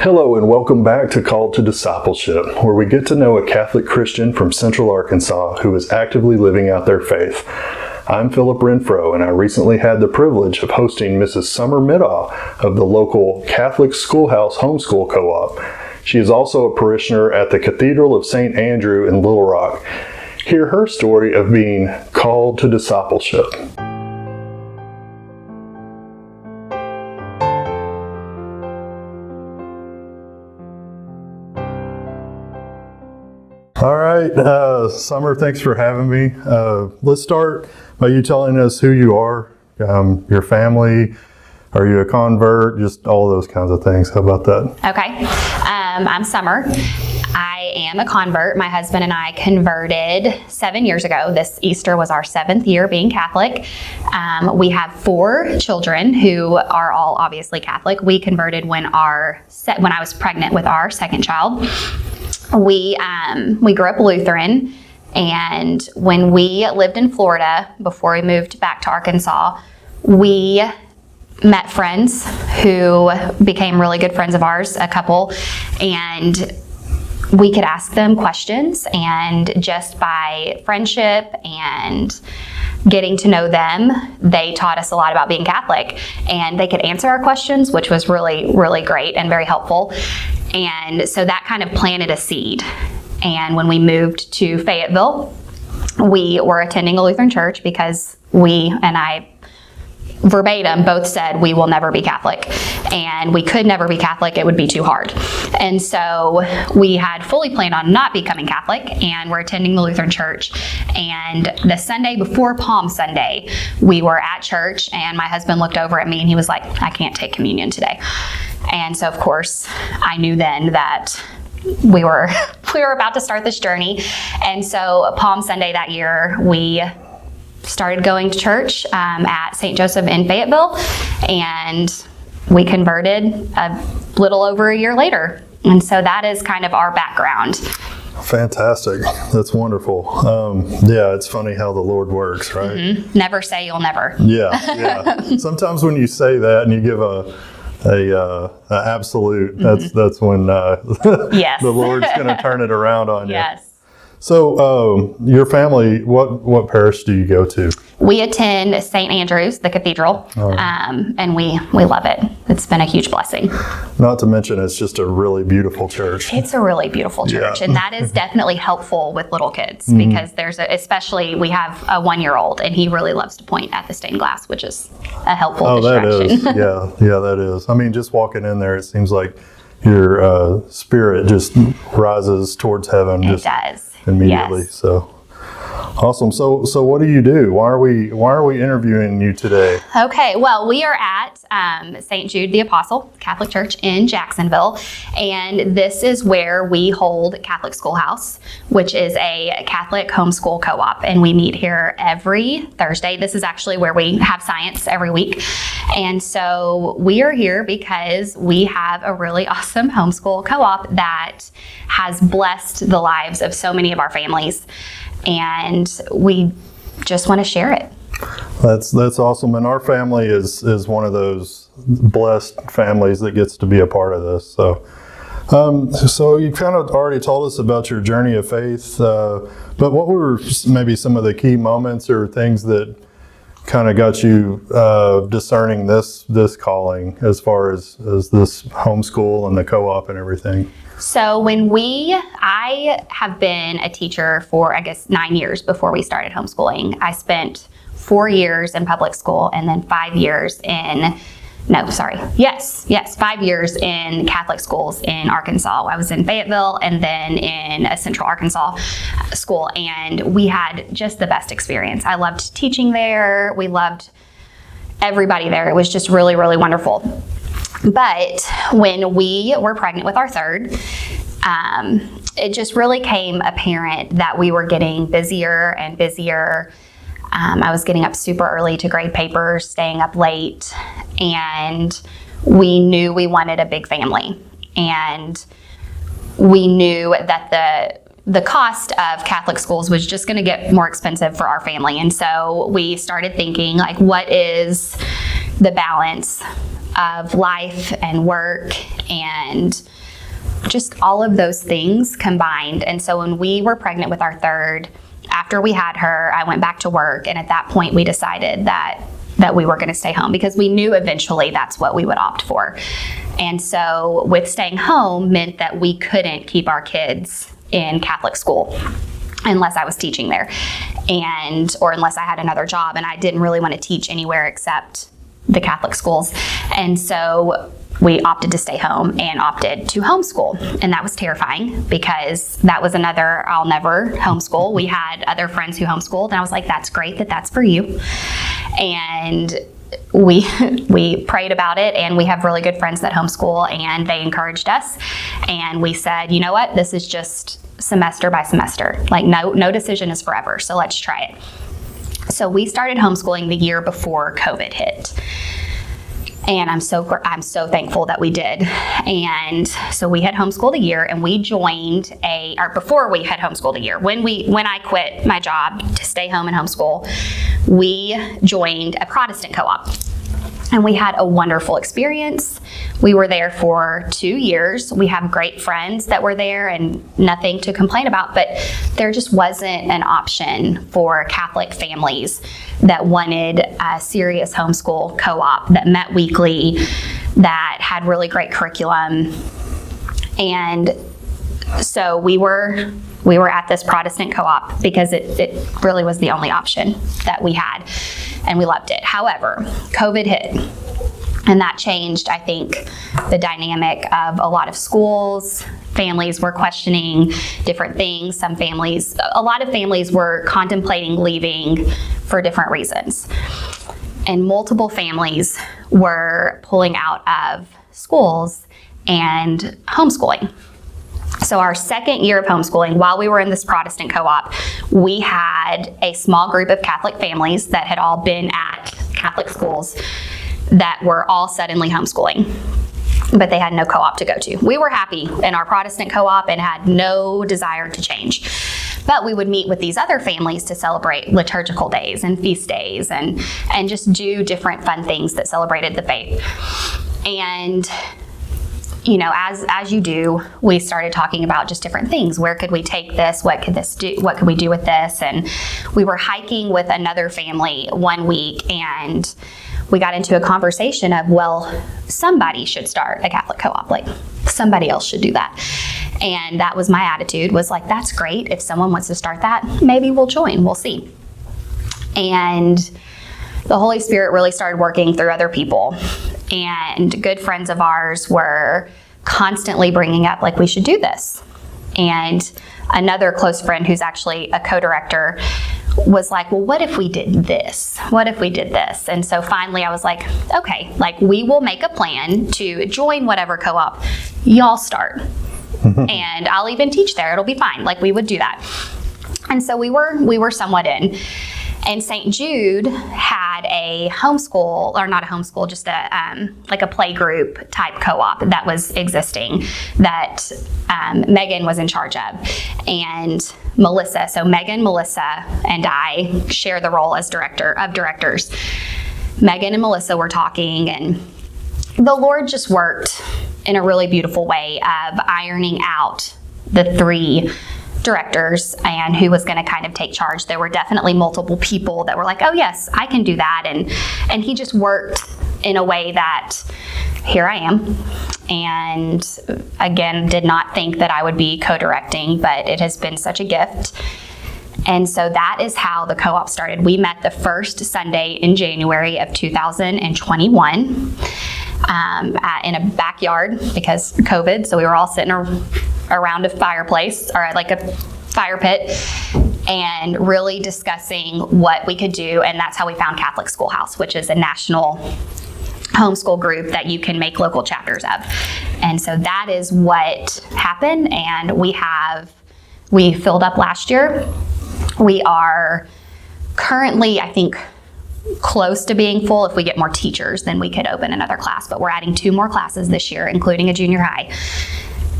Hello and welcome back to Called to Discipleship, where we get to know a Catholic Christian from Central Arkansas who is actively living out their faith. I'm Phillip Renfro, and I recently had the privilege of hosting Mrs. Summer Middaugh of the local Catholic Schoolhouse homeschool co-op. She is also a parishioner at the Cathedral of Saint Andrew in Little Rock. Hear her story of being called to discipleship. All right, Summer, thanks for having me. Let's start by you telling us who you are, your family. Are you a convert? Just all those kinds of things. How about that? Okay. I'm Summer. I am a convert. My husband and I converted 7 years ago. This Easter was our 7th year being Catholic. We have 4 children who are all obviously Catholic. We converted when I was pregnant with our second child. We grew up Lutheran, and when we lived in Florida before we moved back to Arkansas, we met friends who became really good friends of ours, a couple, and we could ask them questions, and just by friendship and getting to know them, they taught us a lot about being Catholic, and they could answer our questions, which was really, really great and very helpful. And so that kind of planted a seed. And when we moved to Fayetteville, we were attending a Lutheran church because we and I verbatim both said we will never be Catholic, and we could never be Catholic. It would be too hard. And so we had fully planned on not becoming Catholic, and we're attending the Lutheran church. And the Sunday before Palm Sunday, we were at church, and my husband looked over at me and he was like, "I can't take communion today." And so of course I knew then that we were about to start this journey. And so Palm Sunday that year, we started going to church at St. Joseph in Fayetteville, and we converted a little over a year later. And so that is kind of our background. Fantastic. That's wonderful. Yeah, it's funny how the Lord works, right? Mm-hmm. Never say you'll never. Yeah. Sometimes when you say that and you give a absolute, that's when yes. the Lord's going to turn it around on you. Yes. So, your family, what parish do you go to? We attend Saint Andrew's, the cathedral, and we love it. It's been a huge blessing. Not to mention, it's just a really beautiful church. It's a really beautiful church, Yeah. and that is definitely helpful with little kids because especially we have a 1-year-old, and he really loves to point at the stained glass, which is a helpful distraction. That is. Yeah, that is. I mean, just walking in there, it seems like your spirit just rises towards heaven. It does. Immediately. Yes. So awesome. So what do you do? Why are we interviewing you today? Okay, well, we are at St. Jude the Apostle Catholic Church in Jacksonville, and this is where we hold Catholic Schoolhouse, which is a Catholic homeschool co-op, and we meet here every Thursday. This is actually where we have science every week, and so we are here because we have a really awesome homeschool co-op that has blessed the lives of so many of our families, and we just want to share it. That's awesome, and our family is one of those blessed families that gets to be a part of this. So you kind of already told us about your journey of faith, but what were maybe some of the key moments or things that kind of got you discerning this calling as far as this homeschool and the co-op and everything? So I have been a teacher for, 9 years before we started homeschooling. I spent 4 years in public school and then 5 years 5 years in Catholic schools in Arkansas. I was in Fayetteville and then in a Central Arkansas school, and we had just the best experience. I loved teaching there. We loved everybody there. It was just really, really wonderful. But when we were pregnant with our third, it just really became apparent that we were getting busier and busier. I was getting up super early to grade papers, staying up late, and we knew we wanted a big family. And we knew that the cost of Catholic schools was just going to get more expensive for our family. And so we started thinking, like, what is the balance of life and work and just all of those things combined. And so when we were pregnant with our third, after we had her, I went back to work, and at that point we decided that we were going to stay home because we knew eventually that's what we would opt for. And so with staying home meant that we couldn't keep our kids in Catholic school unless I was teaching there, or unless I had another job, and I didn't really want to teach anywhere except the Catholic schools. And so we opted to stay home and opted to homeschool. And that was terrifying because that was another, I'll never homeschool. We had other friends who homeschooled, and I was like, that's great that that's for you. And we prayed about it, and we have really good friends that homeschool, and they encouraged us. And we said, you know what, this is just semester by semester. Like no decision is forever, so let's try it. So we started homeschooling the year before COVID hit. And I'm so thankful that we did. And so we had homeschooled a year, and we joined before we had homeschooled a year, when I quit my job to stay home and homeschool, we joined a Protestant co-op. And we had a wonderful experience. We were there for 2 years. We have great friends that were there and nothing to complain about, but there just wasn't an option for Catholic families that wanted a serious homeschool co-op that met weekly, that had really great curriculum. And so we were at this Protestant co-op because it really was the only option that we had, and we loved it. However, COVID hit, and that changed, I think, the dynamic of a lot of schools. Families were questioning different things. A lot of families were contemplating leaving for different reasons. And multiple families were pulling out of schools and homeschooling. So our second year of homeschooling, while we were in this Protestant co-op, we had a small group of Catholic families that had all been at Catholic schools that were all suddenly homeschooling, but they had no co-op to go to. We were happy in our Protestant co-op and had no desire to change. But we would meet with these other families to celebrate liturgical days and feast days and just do different fun things that celebrated the faith. And you know, as you do, we started talking about just different things. Where could we take this? What could we do with this? And we were hiking with another family one week, and we got into a conversation of, well, somebody should start a Catholic co-op. Like, somebody else should do that. And that was my attitude, was like, that's great. If someone wants to start that, maybe we'll join. We'll see. And the Holy Spirit really started working through other people. And good friends of ours were constantly bringing up, like, we should do this. And another close friend who's actually a co-director was like, well, what if we did this? What if we did this? And so finally I was like, okay, like, we will make a plan to join whatever co-op y'all start. And I'll even teach there. It'll be fine. Like, we would do that. And so we were somewhat in. And St. Jude had a homeschool, or not a homeschool, just like a play group type co-op that was existing that Megan was in charge of. And Melissa, so Megan, Melissa, and I share the role as directors. Megan and Melissa were talking, and the Lord just worked in a really beautiful way of ironing out the three directors and who was going to kind of take charge. There were definitely multiple people that were like, oh yes, I can do that. And he just worked in a way that here I am. And again, did not think that I would be co-directing, but it has been such a gift. And so that is how the co-op started. We met the first Sunday in January of 2021 in a backyard because COVID. So we were all sitting around a fireplace, or like a fire pit, and really discussing what we could do. And that's how we found Catholic Schoolhouse, which is a national homeschool group that you can make local chapters of. And so that is what happened. And we filled up last year. We are currently, I think, close to being full. If we get more teachers, then we could open another class. But we're adding 2 more classes this year, including a junior high.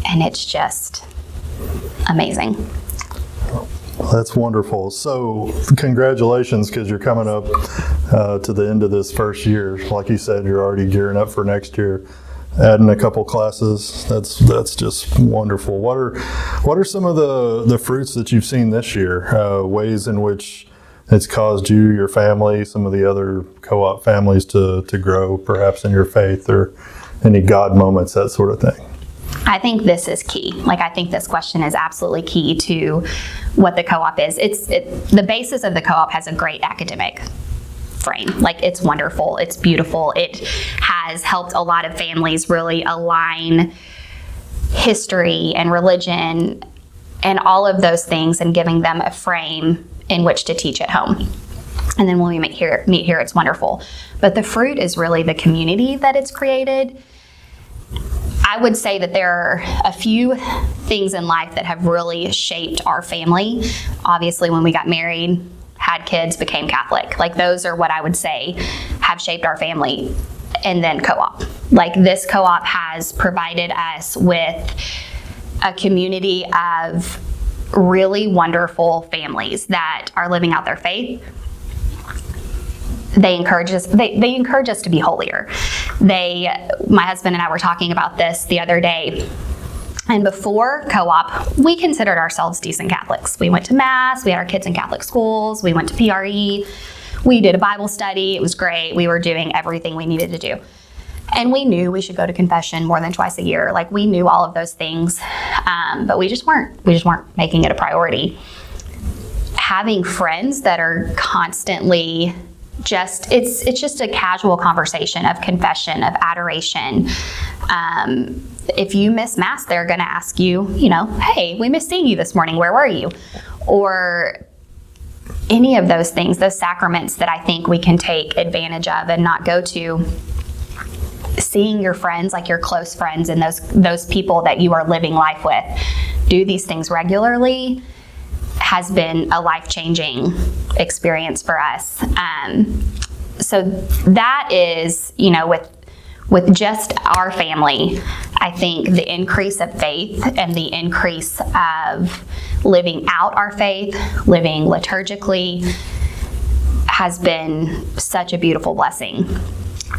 And it's just amazing. That's wonderful. So congratulations, because you're coming up to the end of this first year. Like you said, you're already gearing up for next year. Adding a couple classes, that's just wonderful. What are some of the fruits that you've seen this year? Ways in which it's caused you, your family, some of the other co-op families to grow, perhaps in your faith, or any God moments, that sort of thing. I think this is key. I think this question is absolutely key to what the co-op is. The basis of the co-op has a great academic frame. It's wonderful. It's beautiful. It has helped a lot of families really align history and religion and all of those things, and giving them a frame in which to teach at home. And then when we meet here, it's wonderful. But the fruit is really the community that it's created. I would say that there are a few things in life that have really shaped our family. Obviously, when we got married, had kids, became Catholic. Those are what I would say have shaped our family. And then co-op. This co-op has provided us with a community of really wonderful families that are living out their faith. They encourage us. They encourage us to be holier. My husband and I were talking about this the other day. And before co-op, we considered ourselves decent Catholics. We went to Mass. We had our kids in Catholic schools. We went to PRE. We did a Bible study. It was great. We were doing everything we needed to do. And we knew we should go to confession more than twice a year. We knew all of those things, but we just weren't making it a priority. Having friends that are constantly it's just a casual conversation of confession, of adoration. If you miss Mass, they're going to ask you, hey, we missed seeing you this morning. Where were you? Or any of those things, those sacraments that I think we can take advantage of and not go to. Seeing your friends, your close friends, and those people that you are living life with, do these things regularly has been a life-changing experience for us. So that is, with just our family, I think the increase of faith and the increase of living out our faith, living liturgically, has been such a beautiful blessing.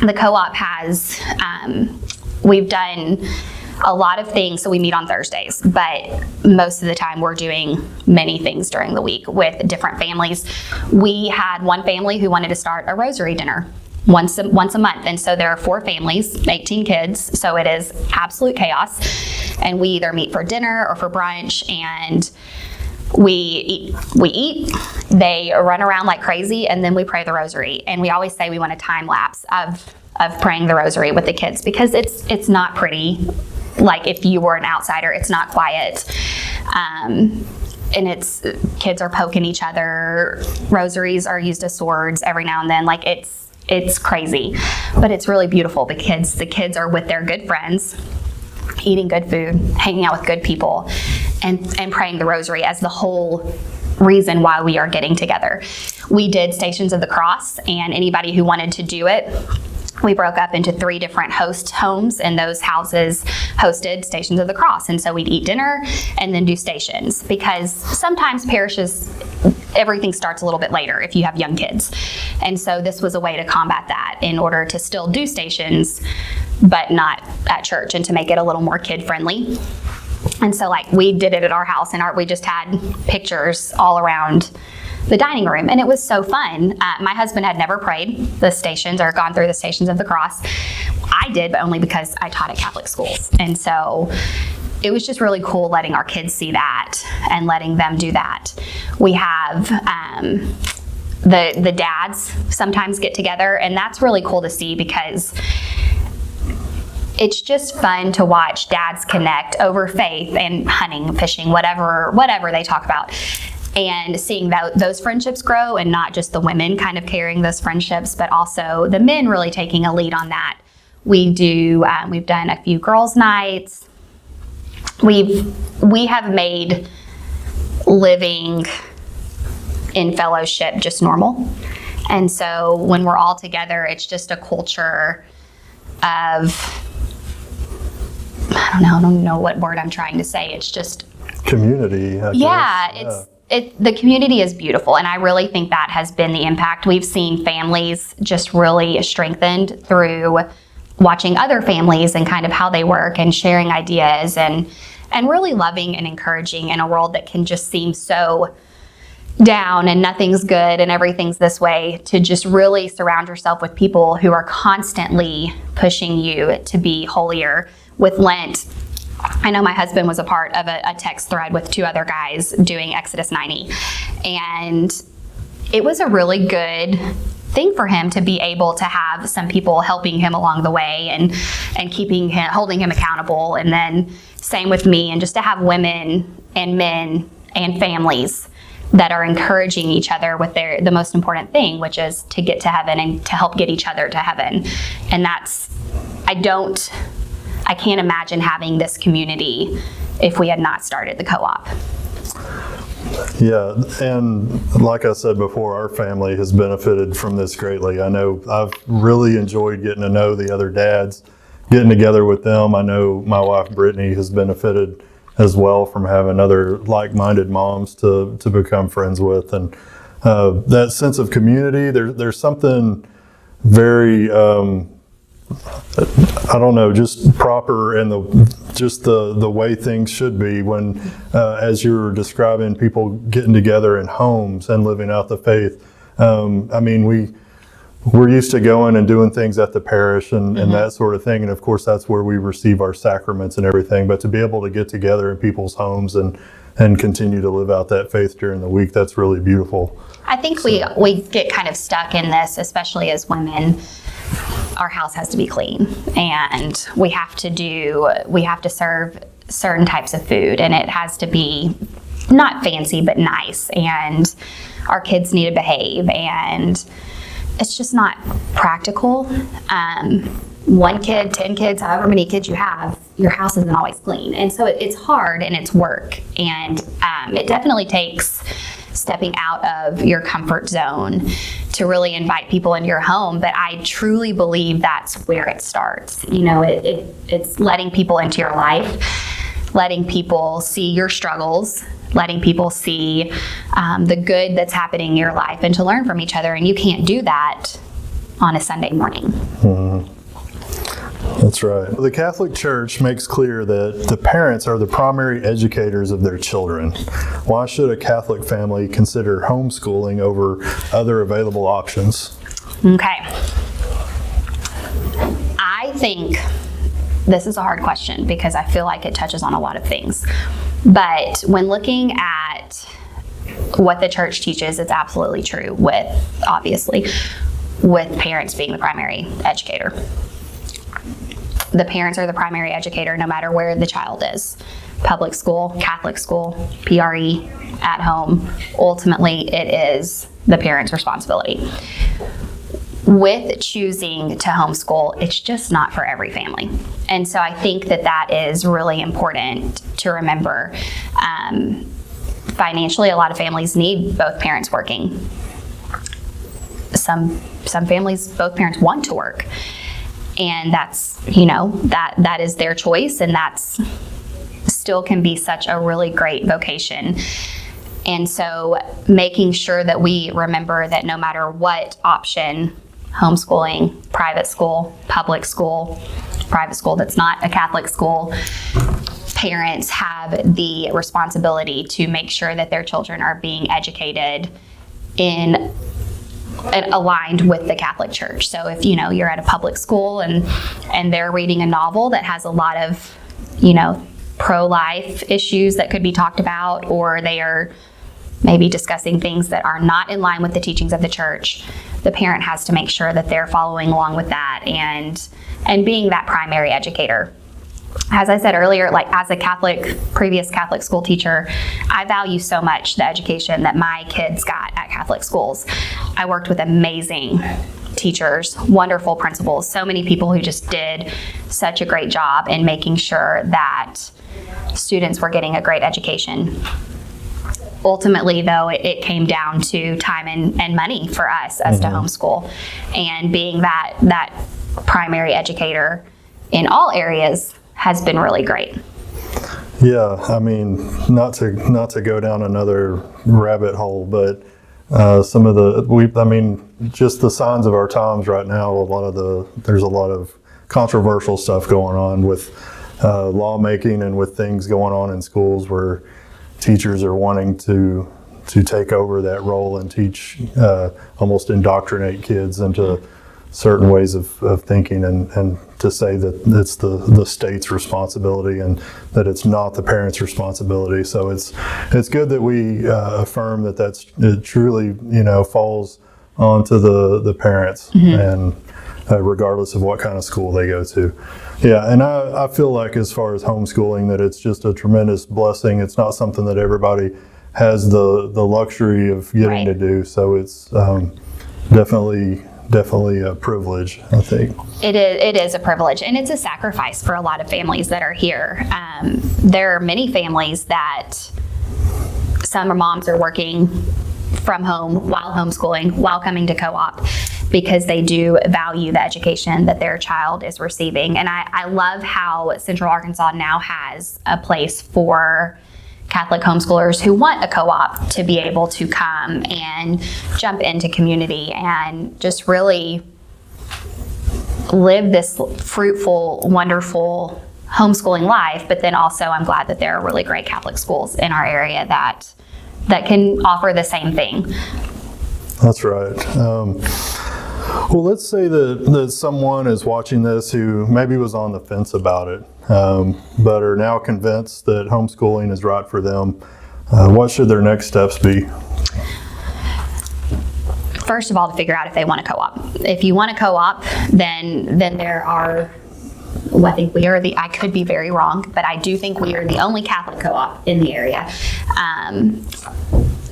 The co-op has, we've done a lot of things, so we meet on Thursdays, but most of the time we're doing many things during the week with different families. We had one family who wanted to start a rosary dinner once a month, and so there are 4 families, 18 kids, so it is absolute chaos, and we either meet for dinner or for brunch, and we eat, they run around like crazy, and then we pray the rosary. And we always say we want a time lapse of praying the rosary with the kids, because it's not pretty. If you were an outsider, it's not quiet. And kids are poking each other. Rosaries are used as swords every now and then. It's crazy, but it's really beautiful because the kids are with their good friends, eating good food, hanging out with good people, and praying the rosary as the whole reason why we are getting together. We did Stations of the Cross, and anybody who wanted to do it, we broke up into 3 different host homes, and those houses hosted Stations of the Cross. And so we'd eat dinner and then do stations, because sometimes parishes, everything starts a little bit later if you have young kids. And so this was a way to combat that in order to still do stations, but not at church, and to make it a little more kid-friendly. And so we did it at our house, and we just had pictures all around the dining room, and it was so fun. My husband had never prayed the stations or gone through the Stations of the Cross. I did, but only because I taught at Catholic schools. And so it was just really cool letting our kids see that and letting them do that. We have the dads sometimes get together, and that's really cool to see, because it's just fun to watch dads connect over faith and hunting, fishing, whatever they talk about. And seeing those friendships grow, and not just the women kind of carrying those friendships, but also the men really taking a lead on that. We've done a few girls' nights. We have made living in fellowship just normal. And so when we're all together, it's just a culture of, I don't know what word I'm trying to say. It's just community. I guess. Yeah, the community is beautiful, and I really think that has been the impact. We've seen families just really strengthened through watching other families and kind of how they work and sharing ideas and really loving and encouraging in a world that can just seem so down and nothing's good and everything's this way, to just really surround yourself with people who are constantly pushing you to be holier. With Lent, I know my husband was a part of a text thread with 2 other guys doing Exodus 90, and it was a really good thing for him to be able to have some people helping him along the way and holding him accountable. And then same with me, and just to have women and men and families that are encouraging each other with the most important thing, which is to get to heaven and to help get each other to heaven. And that's, I can't imagine having this community if we had not started the co-op. Yeah, and like I said before, our family has benefited from this greatly. I know I've really enjoyed getting to know the other dads, getting together with them. I know my wife Brittany has benefited as well from having other like-minded moms to become friends with. And that sense of community, there's something very I don't know, just proper and the way things should be when, as you were describing, people getting together in homes and living out the faith. I mean, we're used to going and doing things at the parish and that sort of thing, and of course that's where we receive our sacraments and everything. But to be able to get together in people's homes and continue to live out that faith during the week, that's really beautiful. I think we get kind of stuck in this, especially as women. Our house has to be clean, and we have to serve certain types of food, and it has to be not fancy but nice, and our kids need to behave, and it's just not practical. 1 kid, 10 kids, however many kids you have, your house isn't always clean, and so it's hard and it's work, and it definitely takes stepping out of your comfort zone to really invite people into your home. But I truly believe that's where it starts. You know, it's letting people into your life, letting people see your struggles, letting people see the good that's happening in your life, and to learn from each other. And you can't do that on a Sunday morning. Mm-hmm. That's right. The Catholic Church makes clear that the parents are the primary educators of their children. Why should a Catholic family consider homeschooling over other available options? Okay. I think this is a hard question because I feel like it touches on a lot of things. But when looking at what the church teaches, it's absolutely true obviously, with parents being the primary educator. The parents are the primary educator no matter where the child is. Public school, Catholic school, PRE, at home. Ultimately, it is the parent's responsibility. With choosing to homeschool, it's just not for every family. And so I think that is really important to remember. Financially, a lot of families need both parents working. Some families, both parents want to work. And that's, that is their choice, and that's still can be such a really great vocation. And so making sure that we remember that no matter what option, homeschooling, private school, private school that's not a Catholic school, parents have the responsibility to make sure that their children are being educated and aligned with the Catholic Church. So if you're at a public school and they're reading a novel that has a lot of pro-life issues that could be talked about, or they are maybe discussing things that are not in line with the teachings of the church, the parent has to make sure that they're following along with that and being that primary educator. As I said earlier, as a previous Catholic school teacher, I value so much the education that my kids got at Catholic schools. I worked with amazing teachers, wonderful principals, so many people who just did such a great job in making sure that students were getting a great education. Ultimately, though, it came down to time and money for us as to homeschool, and being that primary educator in all areas has been really great. Yeah, I mean, not to go down another rabbit hole, but some of just the signs of our times right now. There's a lot of controversial stuff going on with lawmaking and with things going on in schools where teachers are wanting to take over that role and teach, almost indoctrinate kids into certain ways of thinking, and to say that it's the state's responsibility and that it's not the parents' responsibility. So it's good that we affirm that it truly falls onto the parents, and regardless of what kind of school they go to. Yeah, and I feel like as far as homeschooling, that it's just a tremendous blessing. It's not something that everybody has the luxury of getting to do. So it's definitely a privilege, I think. It is a privilege, and it's a sacrifice for a lot of families that are here. There are many families that some moms are working from home while homeschooling, while coming to co-op, because they do value the education that their child is receiving. And I love how Central Arkansas now has a place for Catholic homeschoolers who want a co-op to be able to come and jump into community and just really live this fruitful, wonderful homeschooling life. But then also, I'm glad that there are really great Catholic schools in our area that can offer the same thing. That's right. Well, let's say that someone is watching this who maybe was on the fence about it, but are now convinced that homeschooling is right for them. What should their next steps be? First of all, to figure out if they want a co-op. If you want a co-op, then there are, I think we are I could be very wrong, but I do think we are the only Catholic co-op in the area.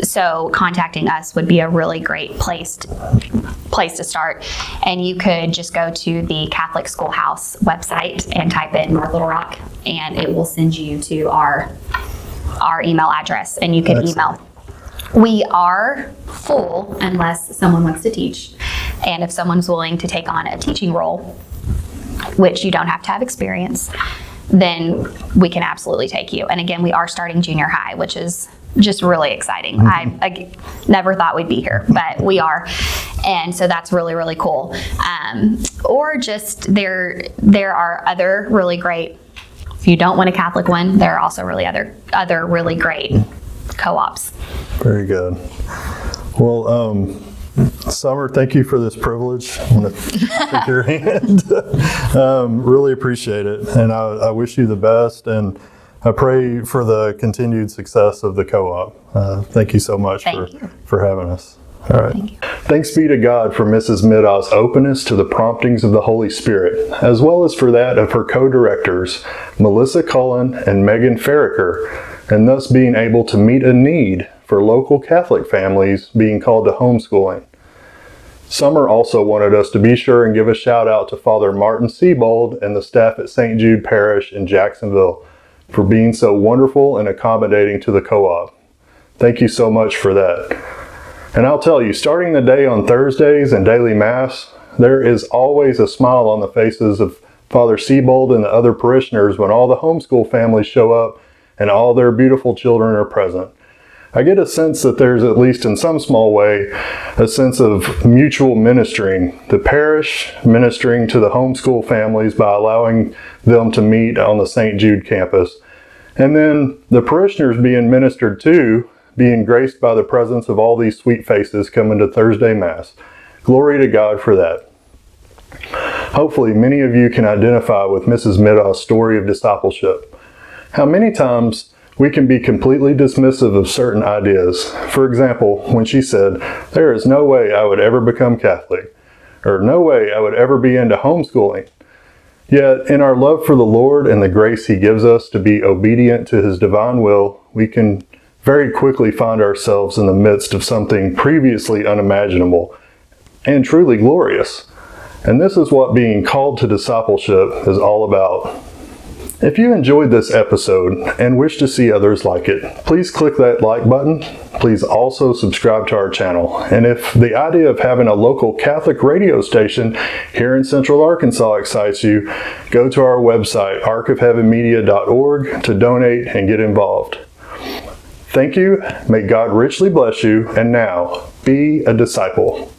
So contacting us would be a really great place to start. And you could just go to the Catholic Schoolhouse website and type in North Little Rock, and it will send you to our email address, and you can email. We are full unless someone wants to teach, and if someone's willing to take on a teaching role, which you don't have to have experience, then we can absolutely take you. And again, we are starting junior high, which is just really exciting. I never thought we'd be here, but we are. And so that's really, really cool. Or just there are other really great, if you don't want a Catholic one, there are also really other really great co-ops. Very good. Well, Summer, thank you for this privilege. I want to shake your hand. Really appreciate it. And I wish you the best. And I pray for the continued success of the co-op. Thank you so much for having us. All right. Thank you. Thanks be to God for Mrs. Middaugh's openness to the promptings of the Holy Spirit, as well as for that of her co-directors, Melissa Cullen and Megan Farricker, and thus being able to meet a need for local Catholic families being called to homeschooling. Summer also wanted us to be sure and give a shout out to Father Martin Siebold and the staff at St. Jude Parish in Jacksonville for being so wonderful and accommodating to the co-op. Thank you so much for that. And I'll tell you, starting the day on Thursdays and daily Mass, there is always a smile on the faces of Father Siebold and the other parishioners when all the homeschool families show up and all their beautiful children are present. I get a sense that there's, at least in some small way, a sense of mutual ministering. The parish ministering to the homeschool families by allowing them to meet on the St. Jude campus. And then the parishioners being ministered to, being graced by the presence of all these sweet faces coming to Thursday Mass. Glory to God for that. Hopefully many of you can identify with Mrs. Middaugh's story of discipleship. How many times we can be completely dismissive of certain ideas. For example, when she said, "There is no way I would ever become Catholic," or "No way I would ever be into homeschooling." Yet, in our love for the Lord and the grace He gives us to be obedient to His divine will, we can very quickly find ourselves in the midst of something previously unimaginable and truly glorious. And this is what being called to discipleship is all about. If you enjoyed this episode and wish to see others like it, please click that like button. Please also subscribe to our channel. And if the idea of having a local Catholic radio station here in Central Arkansas excites you, go to our website, arcofheavenmedia.org, to donate and get involved. Thank you. May God richly bless you. And now, be a disciple.